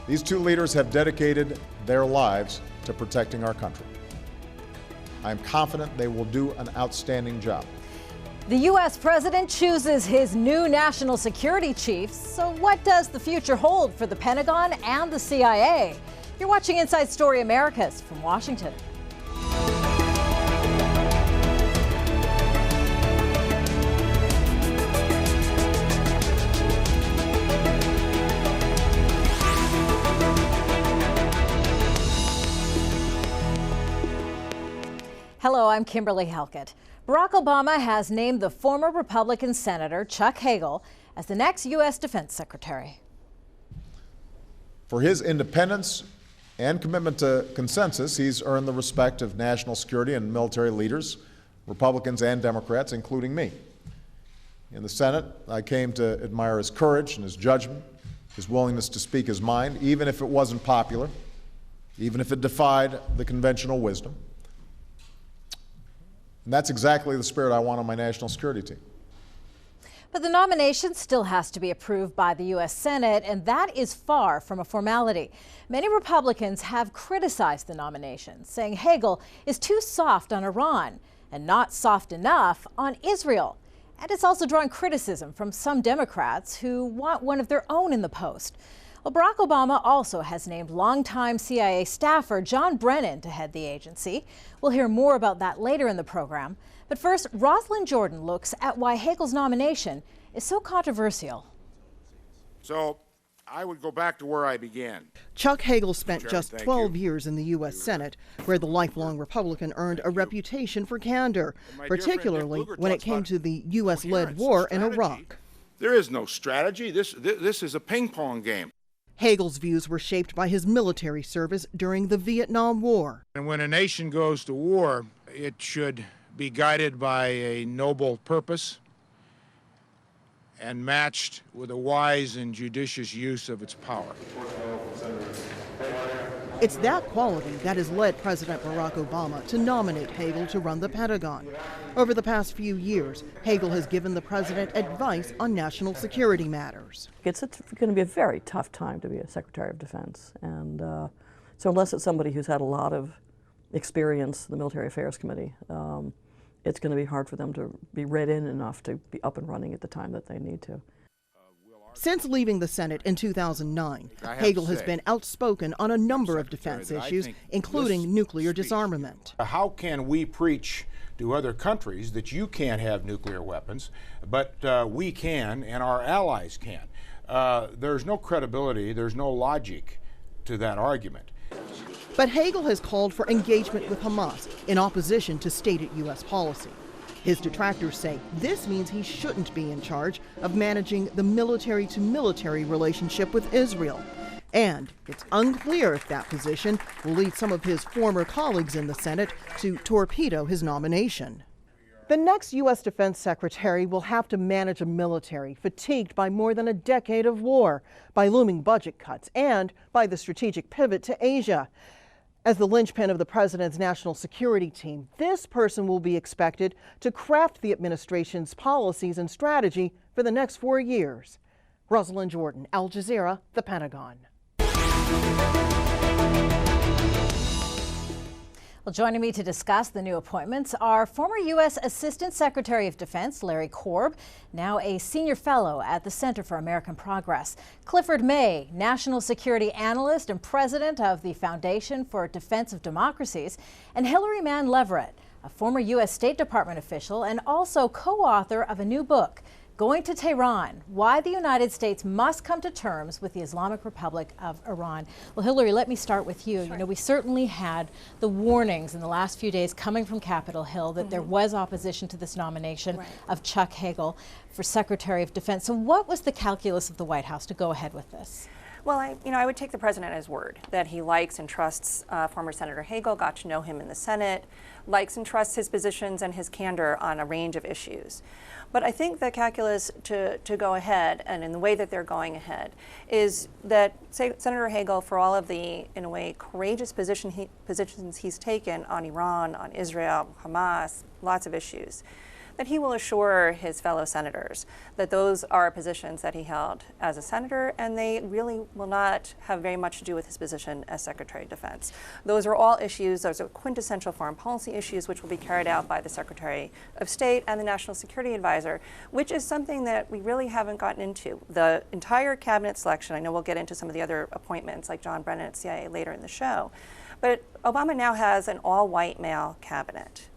These two leaders have dedicated their lives to protecting our country. I am confident they will do an outstanding job. The U.S. president chooses his new national security chiefs. So what does the future hold for the Pentagon and the CIA? You're watching Inside Story Americas from Washington. Hello, I'm Kimberly Halkett. Barack Obama has named the former Republican Senator Chuck Hagel as the next U.S. Defense Secretary. For his independence and commitment to consensus, he's earned the respect of national security and military leaders, Republicans and Democrats, including me. In the Senate, I came to admire his courage and his judgment, his willingness to speak his mind, even if it wasn't popular, even if it defied the conventional wisdom. And that's exactly the spirit I want on my national security team. But the nomination still has to be approved by the U.S. Senate, and that is far from a formality. Many Republicans have criticized the nomination, saying Hagel is too soft on Iran and not soft enough on Israel. And it's also drawing criticism from some Democrats who want one of their own in the post. Well, Barack Obama also has named longtime CIA staffer John Brennan to head the agency. We'll hear more about that later in the program. But first, Rosalind Jordan looks at why Hagel's nomination is so controversial. So I would go back to where I began. Chuck Hagel spent just 12 years in the U.S. Senate, where the lifelong Republican earned a reputation for candor, particularly when it came to the U.S.-led war in Iraq. There is no strategy. This is a ping pong game. Hagel's views were shaped by his military service during the Vietnam War. And when a nation goes to war, it should be guided by a noble purpose and matched with a wise and judicious use of its power. It's that quality that has led President Barack Obama to nominate Hagel to run the Pentagon. Over the past few years, Hagel has given the president advice on national security matters. It's going to be a very tough time to be a Secretary of Defense. And so unless it's somebody who's had a lot of experience in the Military Affairs Committee, it's going to be hard for them to be read in enough to be up and running at the time that they need to. Since leaving the Senate in 2009, Hagel has been outspoken on a number of defense issues, including nuclear disarmament. How can we preach to other countries that you can't have nuclear weapons, but we can and our allies can? There's no credibility, there's no logic to that argument. But Hagel has called for engagement with Hamas in opposition to stated U.S. policy. His detractors say this means he shouldn't be in charge of managing the military-to-military relationship with Israel. And it's unclear if that position will lead some of his former colleagues in the Senate to torpedo his nomination. The next U.S. Defense Secretary will have to manage a military fatigued by more than a decade of war, by looming budget cuts, and by the strategic pivot to Asia. As the linchpin of the president's national security team, this person will be expected to craft the administration's policies and strategy for the next 4 years. Rosalind Jordan, Al Jazeera, The Pentagon. Well, joining me to discuss the new appointments are former U.S. Assistant Secretary of Defense Larry Korb, now a senior fellow at the Center for American Progress; Clifford May, national security analyst and president of the Foundation for Defense of Democracies; and Mann Leverett, a former U.S. State Department official and also co-author of a new book, Going to Tehran: Why the United States Must Come to Terms with the Islamic Republic of Iran. Well, Hillary, let me start with you. Sure. You know, we certainly had the warnings in the last few days coming from Capitol Hill that there was opposition to this nomination of Chuck Hagel for Secretary of Defense. So what was the calculus of the White House to go ahead with this? Well, I would take the president at his word that he likes and trusts former Senator Hagel, got to know him in the Senate, likes and trusts his positions and his candor on a range of issues. But I think the calculus to go ahead, and in the way that they're going ahead, is that Senator Hagel, for all of the, in a way, courageous positions he's taken on Iran, on Israel, Hamas, lots of issues, that he will assure his fellow senators that those are positions that he held as a senator, and they really will not have very much to do with his position as Secretary of Defense. Those are all issues, those are quintessential foreign policy issues which will be carried out by the Secretary of State and the National Security Advisor, which is something that we really haven't gotten into. The entire cabinet selection, I know we'll get into some of the other appointments like John Brennan at CIA later in the show, but Obama now has an all-white male cabinet.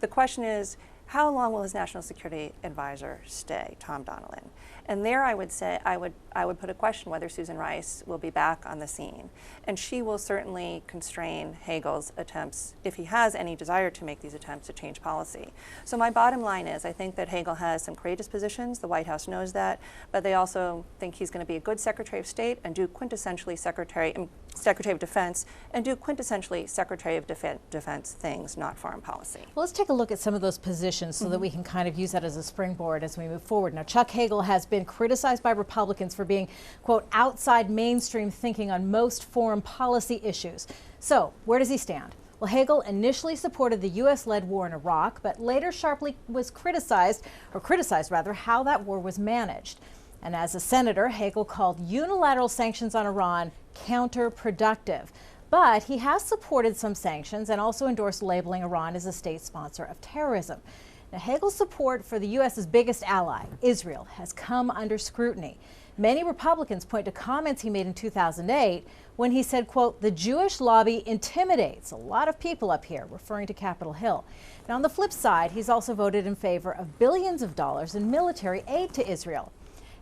The question is, how long will his National Security Advisor stay, Tom Donilon? And there I would say, I would put a question whether Susan Rice will be back on the scene. And she will certainly constrain Hagel's attempts, if he has any desire to make these attempts to change policy. So my bottom line is, I think that Hagel has some courageous positions, the White House knows that, but they also think he's going to be a good Secretary of State and do quintessentially Secretary of Defense and do quintessentially Secretary of Defense things, not foreign policy. Well, let's take a look at some of those positions so that we can kind of use that as a springboard as we move forward. Now, Chuck Hagel has been criticized by Republicans for being, quote, outside mainstream thinking on most foreign policy issues. So, where does he stand? Well, Hagel initially supported the U.S.-led war in Iraq, but later sharply was criticized how that war was managed. And as a senator, Hagel called unilateral sanctions on Iran counterproductive. But he has supported some sanctions and also endorsed labeling Iran as a state sponsor of terrorism. Now, Hagel's support for the U.S.'s biggest ally, Israel, has come under scrutiny. Many Republicans point to comments he made in 2008 when he said, quote, the Jewish lobby intimidates a lot of people up here, referring to Capitol Hill. Now, on the flip side, he's also voted in favor of billions of dollars in military aid to Israel.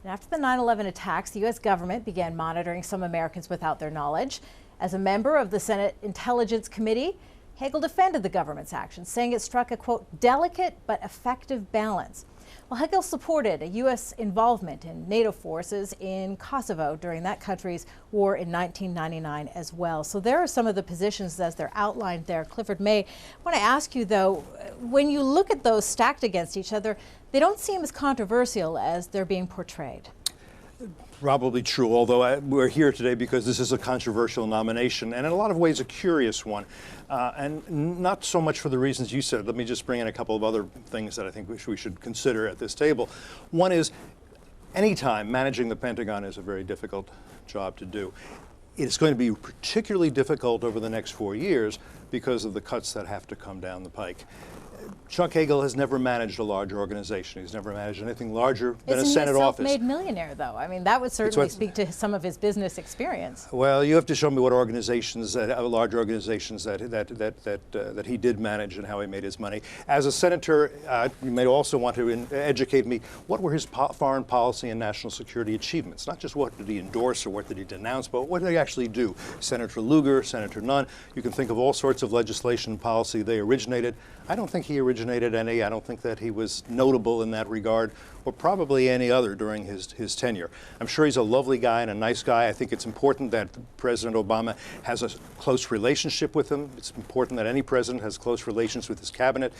And after the 9/11 attacks, the U.S. government began monitoring some Americans without their knowledge. As a member of the Senate Intelligence Committee, Hagel defended the government's actions, saying it struck a, quote, delicate but effective balance. Well, Hagel supported a U.S. involvement in NATO forces in Kosovo during that country's war in 1999 as well. So there are some of the positions as they're outlined there. Clifford May, I want to ask you, though, when you look at those stacked against each other, they don't seem as controversial as they're being portrayed. Probably true, although we're here today because this is a controversial nomination and in a lot of ways a curious one. And not so much for the reasons you said. Let me just bring in a couple of other things that I think we should consider at this table. One is, anytime managing the Pentagon is a very difficult job to do. It's going to be particularly difficult over the next 4 years because of the cuts that have to come down the pike. Chuck Hagel has never managed a large organization. He's never managed anything larger than a Senate office. Isn't he a self-made millionaire, though? I mean, that would certainly speak to some of his business experience. Well, you have to show me what organizations, large organizations that he did manage and how he made his money. As a senator, you may also want to educate me, what were his foreign policy and national security achievements? Not just what did he endorse or what did he denounce, but what did he actually do? Senator Lugar, Senator Nunn, you can think of all sorts of legislation and policy they originated. I don't think he originated any. I don't think that he was notable in that regard, or probably any other during his tenure. I'm sure he's a lovely guy and a nice guy. I think it's important that President Obama has a close relationship with him. It's important that any president has close relations with his cabinet.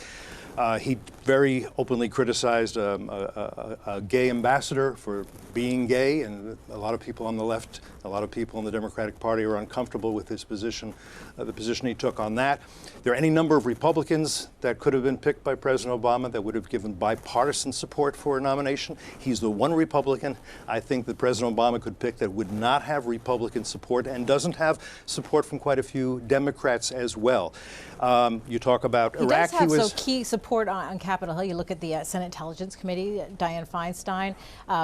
He very openly criticized a gay ambassador for being gay, and a lot of people on the left, a lot of people in the Democratic Party are uncomfortable with his position, the position he took on that. There are any number of Republicans that could have been picked by President Obama that would have given bipartisan support for a nomination. He's the one Republican I think that President Obama could pick that would not have Republican support and doesn't have support from quite a few Democrats as well. You talk about Iraq. He does have key support on Capitol Hill. You look at the Senate Intelligence Committee, Dianne Feinstein,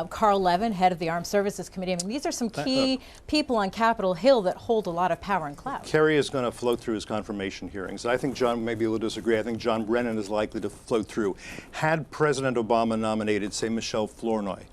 Carl Levin, head of the Armed Services Committee. I mean, these are some key people on Capitol Hill that hold a lot of power and clout. Kerry is going to float through his confirmation hearings. I think John, maybe we'll disagree, I think John Brennan is likely to float through. Had President Obama nominated, say, Michelle Flournoy,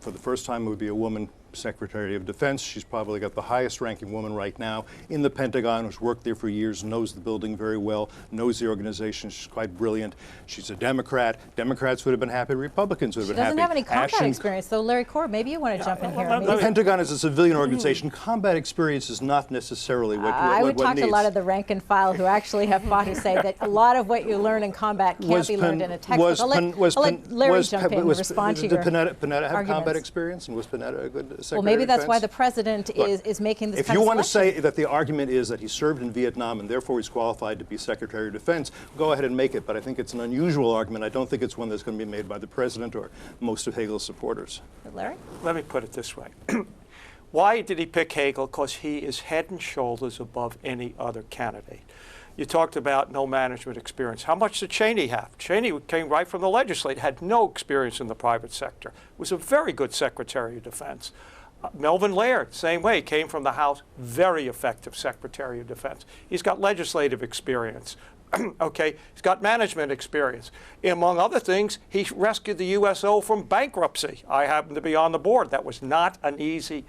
for the first time it would be a woman Secretary of Defense. She's probably got the highest ranking woman right now in the Pentagon, who's worked there for years, knows the building very well, knows the organization. She's quite brilliant. She's a Democrat. Democrats would have been happy. Republicans would have been happy. She doesn't have any combat experience, though. Larry Korb, maybe you want to jump in here. The Pentagon is a civilian organization. Combat experience is not necessarily what I would talk to a lot of the rank and file who actually have fought who say that a lot of what you learn in combat can't be learned in a textbook. I'll let Larry jump in and respond to your Did Panetta have arguments. combat experience, and was Panetta a good Secretary Well, maybe of that's Defense? why the president is making this If kind you of want to selection. say that the argument is that he served in Vietnam and therefore he's qualified to be Secretary of Defense, go ahead and make it. But I think it's an unusual argument. I don't think it's one that's going to be made by the president or most of Hagel's supporters. Larry? Let me put it this way. Why did he pick Hagel? Because he is head and shoulders above any other candidate. You talked about no management experience. How much did Cheney have? Cheney came right from the legislature, had no experience in the private sector. Was a very good Secretary of Defense. Melvin Laird, same way, came from the House, very effective Secretary of Defense. He's got legislative experience. Okay, he's got management experience. Among other things, he rescued the USO from bankruptcy. I happen to be on the board. That was not an easy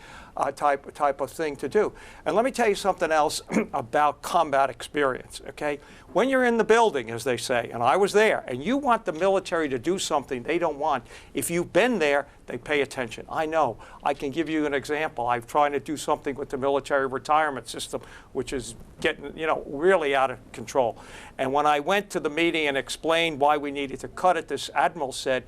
type of thing to do. And let me tell you something else about combat experience, okay? When you're in the building, as they say, and I was there, and you want the military to do something they don't want, if you've been there, they pay attention. I know. I can give you an example. I'm trying to do something with the military retirement system, which is getting, really out of control. And when I went to the meeting and explained why we needed to cut it, this admiral said,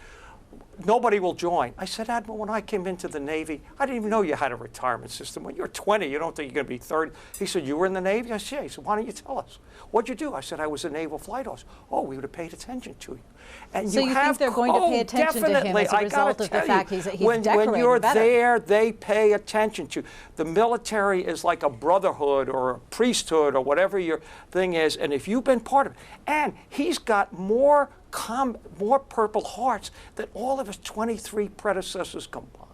nobody will join. I said, Admiral, when I came into the Navy, I didn't even know you had a retirement system. When you're 20, you don't think you're going to be 30. He said, you were in the Navy? I said, yeah. He said, why don't you tell us? What'd you do? I said, I was a naval flight officer. Oh, we would have paid attention to you. And So you think they're going to pay attention to him as a result of the fact he's decorated when you're better? there, they pay attention to you. The military is like a brotherhood or a priesthood or whatever your thing is, and if you've been part of it, and he's got more Purple Hearts than all of his 23 predecessors combined.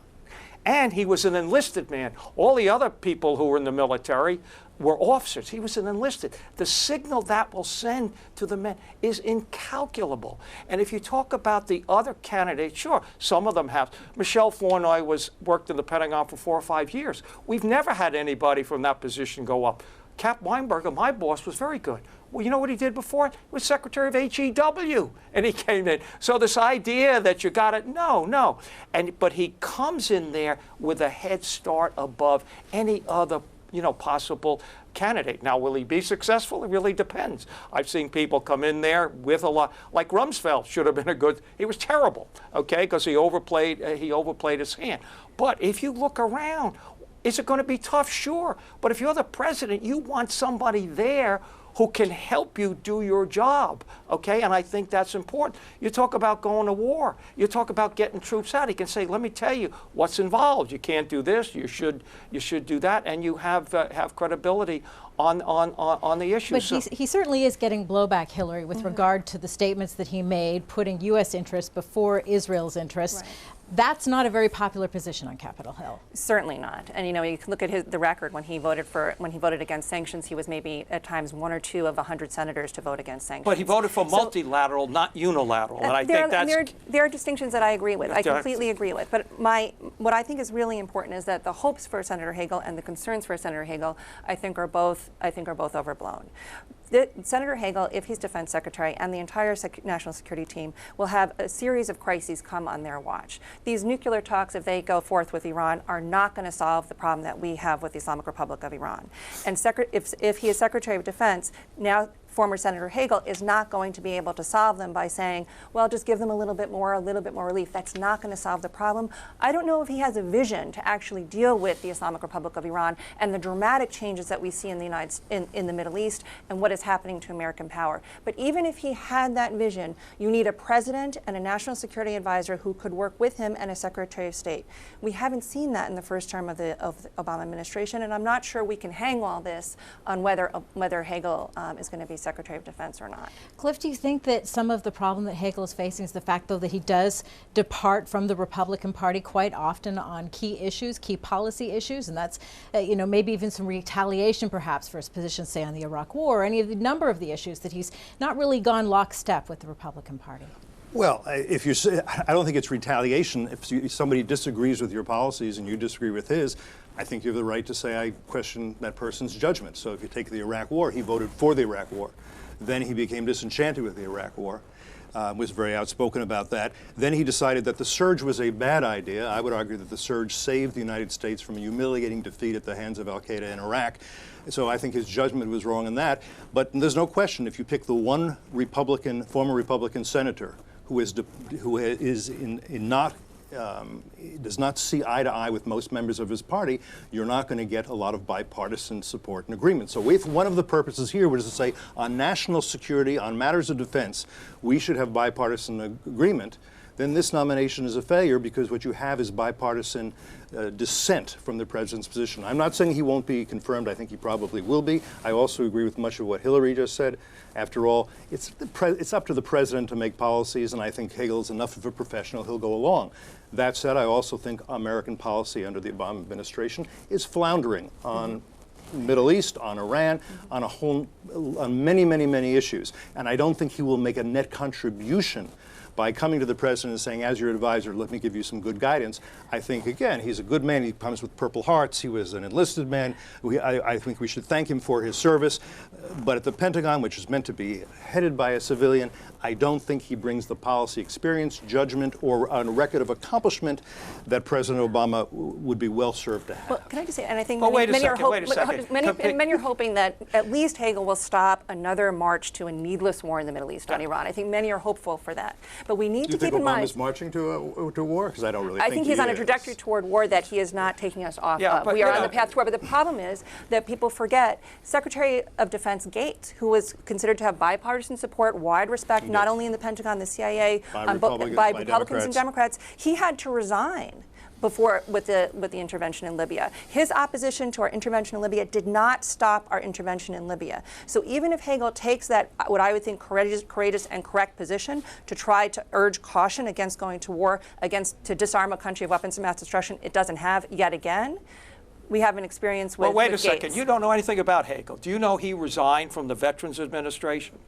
And he was an enlisted man. All the other people who were in the military were officers. He was an enlisted. The signal that will send to the men is incalculable. And if you talk about the other candidates, sure, some of them have. Michelle Flournoy worked in the Pentagon for 4 or 5 years. We've never had anybody from that position go up. Cap Weinberger, my boss, was very good. Well, you know what he did before? He was Secretary of HEW, and he came in. So this idea that you got it, no. But he comes in there with a head start above any other, possible candidate. Now, will he be successful? It really depends. I've seen people come in there with a lot, like Rumsfeld should have been he was terrible, okay, because he overplayed his hand. But if you look around, is it going to be tough? Sure. But if you're the president, you want somebody there who can help you do your job, okay? And I think that's important. You talk about going to war. You talk about getting troops out. He can say, let me tell you what's involved. You can't do this. You should do that. And you have credibility on the issue. But he certainly is getting blowback, Hillary, with regard to the statements that he made, putting U.S. interests before Israel's interests. Right. That's not a very popular position on Capitol Hill. Certainly not. And you can look at the record when he voted against sanctions. He was maybe at times 1 or 2 of 100 senators to vote against sanctions. But he voted for multilateral, not unilateral. And I think there are distinctions that I agree with. I completely agree with. But what I think is really important is that the hopes for Senator Hagel and the concerns for Senator Hagel, I think are both overblown. Senator Hagel, if he's defense secretary, and the entire national security team will have a series of crises come on their watch. These nuclear talks, if they go forth with Iran, are not going to solve the problem that we have with the Islamic Republic of Iran. And if he is Secretary of Defense, now former Senator Hagel is not going to be able to solve them by saying, well, just give them a little bit more relief. That's not going to solve the problem. I don't know if he has a vision to actually deal with the Islamic Republic of Iran and the dramatic changes that we see in the Middle East and what is happening to American power. But even if he had that vision, you need a president and a national security advisor who could work with him and a Secretary of State. We haven't seen that in the first term of the Obama administration, and I'm not sure we can hang all this on whether Hagel is going to be Secretary of Defense or not. Cliff, do you think that some of the problem that Hagel is facing is the fact, though, that he does depart from the Republican Party quite often on key issues, key policy issues, and that's, maybe even some retaliation perhaps for his position, say, on the Iraq War, or any of the number of the issues that he's not really gone lockstep with the Republican Party? Well, if you say, I don't think it's retaliation. If somebody disagrees with your policies and you disagree with his, I think you have the right to say I question that person's judgment. So if you take the Iraq War, he voted for the Iraq War. Then he became disenchanted with the Iraq War, was very outspoken about that. Then he decided that the surge was a bad idea. I would argue that the surge saved the United States from a humiliating defeat at the hands of al-Qaeda in Iraq. So I think his judgment was wrong in that. But there's no question, if you pick the one former Republican senator who is not does not see eye to eye with most members of his party, you're not going to get a lot of bipartisan support and agreement. So if one of the purposes here was to say on national security, on matters of defense, we should have bipartisan agreement, then this nomination is a failure, because what you have is bipartisan dissent from the president's position. I'm not saying he won't be confirmed. I think he probably will be. I also agree with much of what Hillary just said. After all, it's up to the president to make policies, and I think Hagel is enough of a professional. He'll go along. That said, I also think American policy under the Obama administration is floundering on Middle East, on Iran, on many, many, many issues. And I don't think he will make a net contribution by coming to the president and saying, as your advisor, let me give you some good guidance. I think, again, he's a good man. He comes with Purple Hearts. He was an enlisted man. I think we should thank him for his service. But at the Pentagon, which is meant to be headed by a civilian, I don't think he brings the policy experience, judgment, or a record of accomplishment that President Obama would be well served to have. Well, can I just say, and I think wait many are hoping that at least Hagel will stop another march to a needless war in the Middle East on Iran. I think many are hopeful for that. But we need to keep in mind. Do you think Obama's marching to war? Because I don't really I think he's on a trajectory toward war that he is not taking us off of. But, we are on the path to war. But the problem is that people forget Secretary of Defense Gates, who was considered to have bipartisan support, wide respect, not only in the Pentagon, the CIA, by Republicans and Democrats, he had to resign with the intervention in Libya. His opposition to our intervention in Libya did not stop our intervention in Libya. So even if Hagel takes that, what I would think courageous and correct position to try to urge caution against going to war, to disarm a country of weapons of mass destruction, it doesn't have yet again. We have an experience with Well, wait a Gates. second. You don't know anything about Hagel. Do you know he resigned from the Veterans Administration?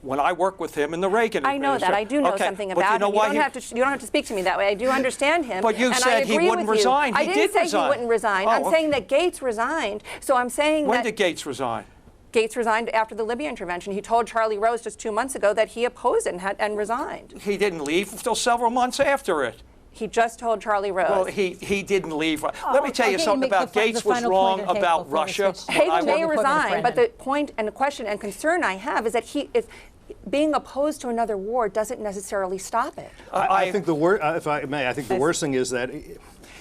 When I worked with him in the Reagan administration. I know that. I do know something about him. You don't have to speak to me that way. I do understand him. But you said he wouldn't resign. I didn't say he wouldn't resign. I'm saying that Gates resigned. So I'm saying When did Gates resign? Gates resigned after the Libya intervention. He told Charlie Rose just 2 months ago that he opposed it and resigned. He didn't leave until several months after it. He just told Charlie Rose. Well, he didn't leave. Let me tell you something about Gates was wrong about Russia. Hagel may resign, but the point and the question and concern I have is that being opposed to another war doesn't necessarily stop it. I think if I may, I think the worst thing is that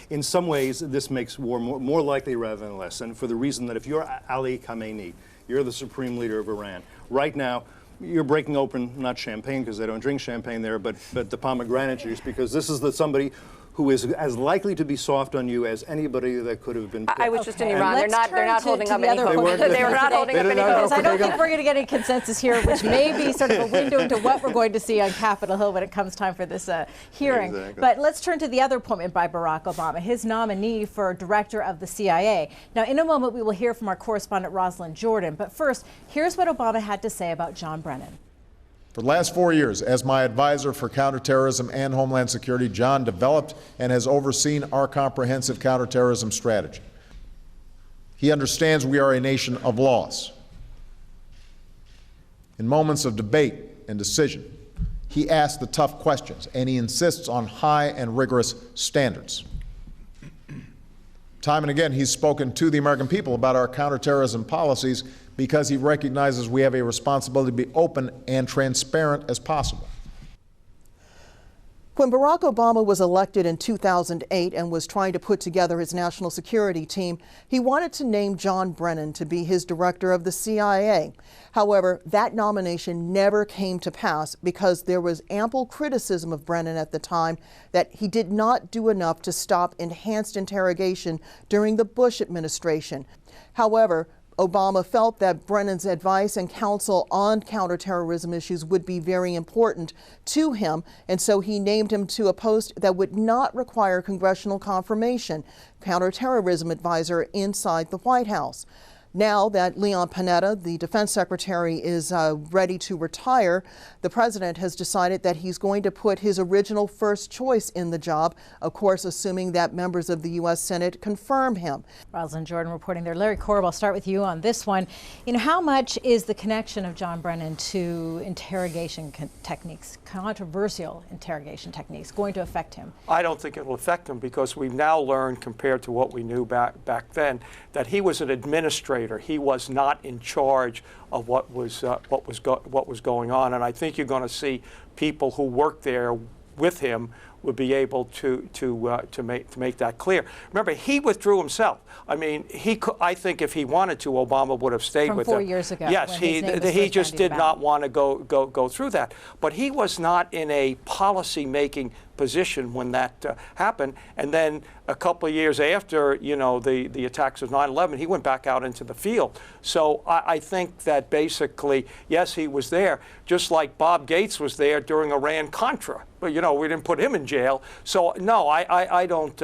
in some ways this makes war more likely rather than less. And for the reason that if you're Ali Khamenei, you're the supreme leader of Iran, right now you're breaking open, not champagne because they don't drink champagne there, but the pomegranate juice, because this is somebody who is as likely to be soft on you as anybody that could have been picked. I was just in Iran. They're not holding up any hopes. They were not holding up any hopes. I don't think we're going to get any consensus here, which may be sort of a window into what we're going to see on Capitol Hill when it comes time for this hearing. Exactly. But let's turn to the other appointment by Barack Obama, his nominee for director of the CIA. Now, in a moment, we will hear from our correspondent Rosalind Jordan. But first, here's what Obama had to say about John Brennan. For the last 4 years, as my advisor for counterterrorism and homeland security, John developed and has overseen our comprehensive counterterrorism strategy. He understands we are a nation of laws. In moments of debate and decision, he asks the tough questions, and he insists on high and rigorous standards. Time and again, he's spoken to the American people about our counterterrorism policies because he recognizes we have a responsibility to be open and transparent as possible. When Barack Obama was elected in 2008 and was trying to put together his national security team, he wanted to name John Brennan to be his director of the CIA. However, that nomination never came to pass because there was ample criticism of Brennan at the time that he did not do enough to stop enhanced interrogation during the Bush administration. However, Obama felt that Brennan's advice and counsel on counterterrorism issues would be very important to him, and so he named him to a post that would not require congressional confirmation, counterterrorism advisor inside the White House. Now that Leon Panetta, the defense secretary, is ready to retire, the president has decided that he's going to put his original first choice in the job, of course, assuming that members of the U.S. Senate confirm him. Rosalind Jordan reporting there. Larry Korb, I'll start with you on this one. You know, how much is the connection of John Brennan to interrogation techniques, controversial interrogation techniques, going to affect him? I don't think it will affect him because we've now learned, compared to what we knew back then, that he was an administrator. He was not in charge of what was going on, and I think you're going to see people who worked there with him would be able to make that clear. Remember, he withdrew himself. I mean, I think if he wanted to, Obama would have stayed From with 4 him. years ago. Yes, he just did not want to go through that. But he was not in a policy-making position when that happened. And then a couple of years after, the attacks of 9/11, he went back out into the field. So I think that basically, yes, he was there, just like Bob Gates was there during Iran-Contra. But we didn't put him in jail. So no, I don't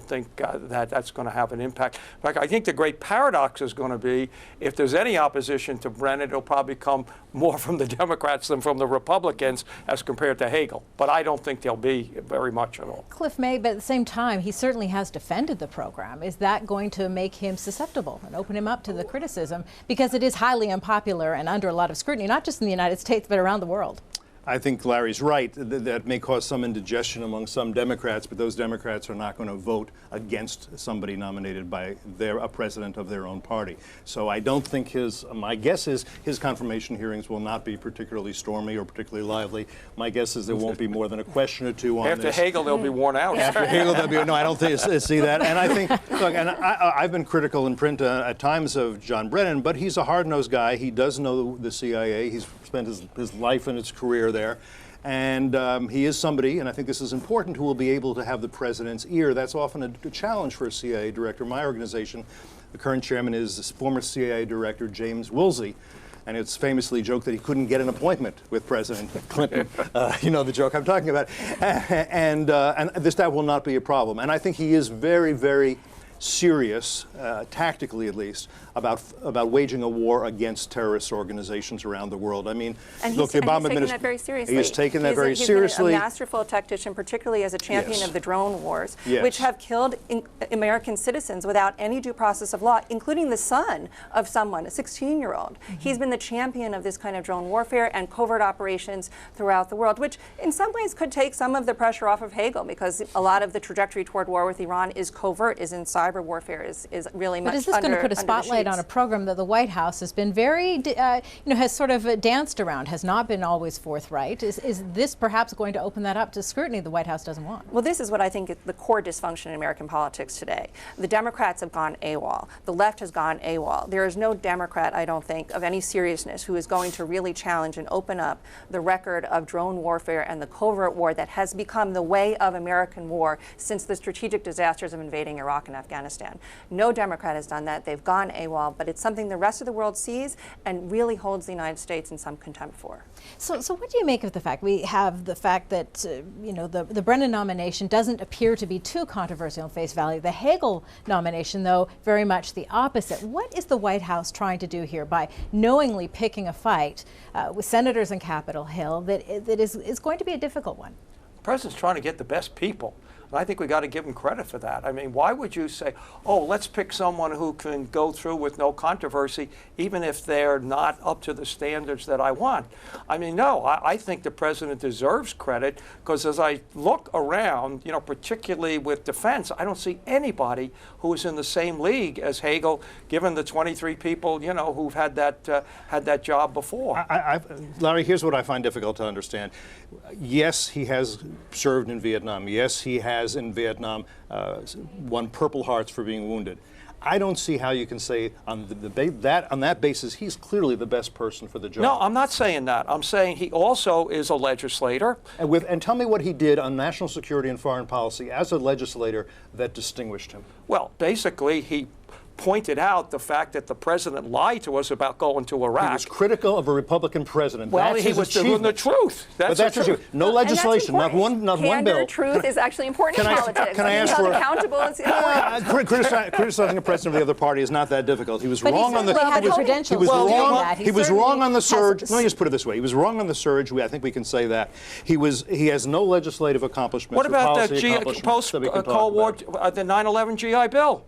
think that that's going to have an impact. In fact, I think the great paradox is going to be if there's any opposition to Brennan, it'll probably come more from the Democrats than from the Republicans as compared to Hagel. But I don't think there'll be very much at all. Cliff May, but at the same time, he certainly has defended the program. Is that going to make him susceptible and open him up to the criticism? Because it is highly unpopular and under a lot of scrutiny, not just in the United States, but around the world. I think Larry's right. That may cause some indigestion among some Democrats, but those Democrats are not going to vote against somebody nominated by a president of their own party. So I don't think my guess is his confirmation hearings will not be particularly stormy or particularly lively. My guess is there won't be more than a question or two on After this. Hagel, they'll be worn out. After Hagel, they'll be, no, I don't see that. And I think, look, and I've been critical in print at times of John Brennan, but he's a hard-nosed guy. He does know the CIA. He's spent his life and his career there. And he is somebody, and I think this is important, who will be able to have the president's ear. That's often a challenge for a CIA director. My organization, the current chairman is former CIA director James Woolsey. And it's famously joked that he couldn't get an appointment with President Clinton. You know the joke I'm talking about. And that will not be a problem. And I think he is very, very serious, tactically at least, about waging a war against terrorist organizations around the world. I mean, look, the Obama administration. He's taken that very seriously. He's taken that very seriously. He's been a masterful tactician, particularly as a champion Yes. of the drone wars, Yes. which have killed American citizens without any due process of law, including the son of someone, a 16-year-old. Mm-hmm. He's been the champion of this kind of drone warfare and covert operations throughout the world, which in some ways could take some of the pressure off of Hagel, because a lot of the trajectory toward war with Iran is covert, is in cyber warfare, is really much under. But is this going to put a spotlight on a program that the White House has been very, has sort of danced around, has not been always forthright? Is this perhaps going to open that up to scrutiny the White House doesn't want? Well, this is what I think is the core dysfunction in American politics today. The Democrats have gone AWOL. The left has gone AWOL. There is no Democrat, I don't think, of any seriousness who is going to really challenge and open up the record of drone warfare and the covert war that has become the way of American war since the strategic disasters of invading Iraq and Afghanistan. No Democrat has done that. They've gone AWOL, but it's something the rest of the world sees and really holds the United States in some contempt for. So what do you make of the fact that the Brennan nomination doesn't appear to be too controversial in face value? The Hagel nomination, though, very much the opposite. What is the White House trying to do here by knowingly picking a fight with senators in Capitol Hill that is going to be a difficult one? The president's trying to get the best people. And I think we got to give him credit for that. I mean, why would you say, oh, let's pick someone who can go through with no controversy, even if they're not up to the standards that I want? I mean, no, I think the president deserves credit, because as I look around, particularly with defense, I don't see anybody who is in the same league as Hagel, given the 23 people, who've had that job before. Larry, here's what I find difficult to understand. Yes, he has served in Vietnam. Yes, he has in Vietnam won Purple Hearts for being wounded. I don't see how you can say on that basis he's clearly the best person for the job. No, I'm not saying that. I'm saying he also is a legislator. And tell me what he did on national security and foreign policy as a legislator that distinguished him. Well, basically, he pointed out the fact that the president lied to us about going to Iraq. He was critical of a Republican president. Well, he was doing the truth. That's the truth. No legislation, not one bill. Truth is actually important in politics. Can I ask for accountable is important. Criticizing a president of the other party is not that difficult. He was wrong on the. He was wrong on the surge. Let me just put it this way: he was wrong on the surge. I think we can say that he has no legislative accomplishments. What about the post-Cold War, the 9/11 GI Bill?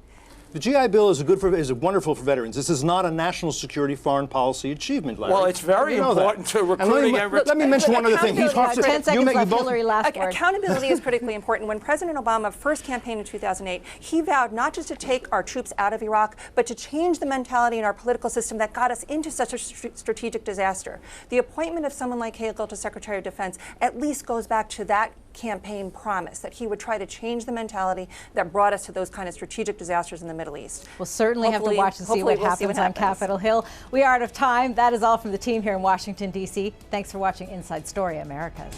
The GI Bill is wonderful for veterans. This is not a national security foreign policy achievement, Larry. Well, it's very important to recruiting. Let me mention one other thing. 10 seconds left, Hillary, last word. Accountability is critically important. When President Obama first campaigned in 2008, he vowed not just to take our troops out of Iraq, but to change the mentality in our political system that got us into such a strategic disaster. The appointment of someone like Hagel to Secretary of Defense at least goes back to that campaign promise that he would try to change the mentality that brought us to those kind of strategic disasters in the Middle East. We'll certainly have to Hopefully- watch and see hopefully what we'll see happens what on happens. Capitol Hill. We are out of time. That is all from the team here in Washington, D.C. Thanks for watching Inside Story Americas.